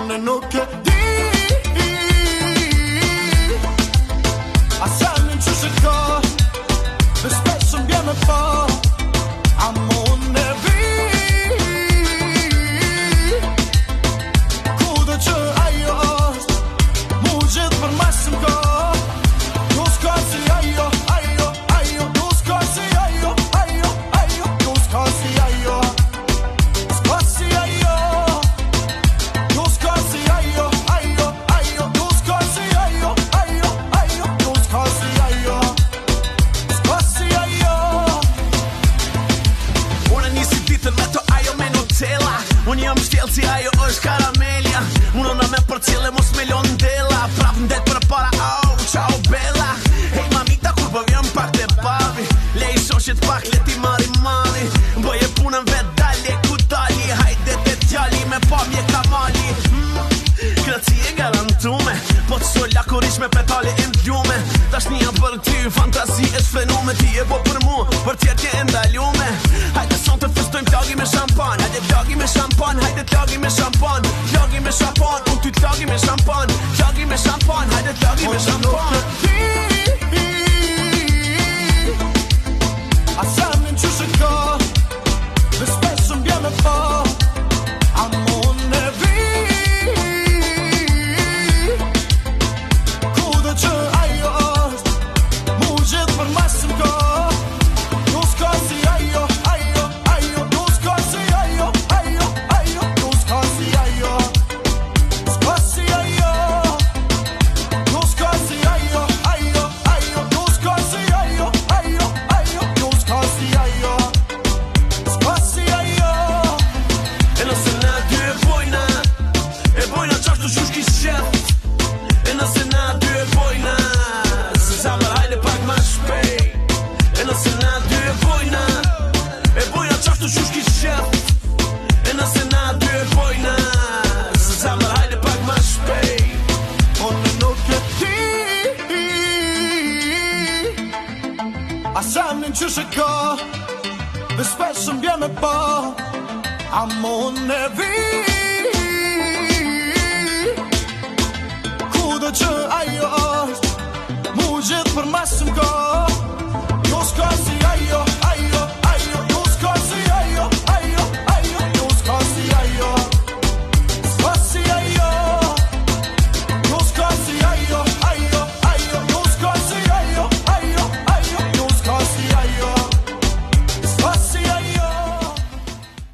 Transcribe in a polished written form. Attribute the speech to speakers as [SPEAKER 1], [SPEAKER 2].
[SPEAKER 1] Unë nuk e di a sa në që shiko dhe shpesh më bje me po a mon e vi kudo që ajo është mu gjithë për masë më ko du s'ka si ajo du s'ka si ajo du s'ka si ajo s'ka si ajo du s'ka si ajo du s'ka si ajo du s'ka si ajo s'ka si ajo.
[SPEAKER 2] Unë nisi ditën me to ajo me Nutella. Unë jam shtjellë si ajo është karamelja. Unë në me për cile mos me lon dela. Prap ndet për para, oh, ciao bella. Hej mamita kur po vjen pak të pavi. Lej shoshit pak leti mari mali. Bëje punën vet dalje ku dali. Hajde të djali me pamje kamali. Kraci e garantume. Po të solla kur ish me petale e mdlume. Dashnia për ty, fantazi është frenume. Ti e po për mu, për tjerë e ndalume. Hajde son të festojmë t'lagi me shampan. Hajde t'lagi me shampan, hajde t'lagi me shampan. T'lagi me shampan, unë ty t'lagi me shampan. T'lagi me shampan, hajde t'lagi me shampan.
[SPEAKER 1] A sa në që shiko dhe shpesh më bje me po a mon e vi kudo që ajo është mu gjithë për masë më ko du s'ka si ajo du s'ka si ajo du s'ka si ajo s'ka si ajo du s'ka si ajo du s'ka si ajo du s'ka si ajo s'ka si ajo.
[SPEAKER 2] E nëse na dy e bojna qashtu shushki shef. E nëse na dy e bojna se zamër hajde pak ma shpejt. E nëse na dy e bojna qashtu shushki shef. E nëse na dy e bojna se zamër hajde pak ma shpejt.
[SPEAKER 1] Unë nuk e di a sa në që shiko dhe shpesh më bje me po a mon e vi kudo që ajo është mu gjithë për masë më ko du s'ka si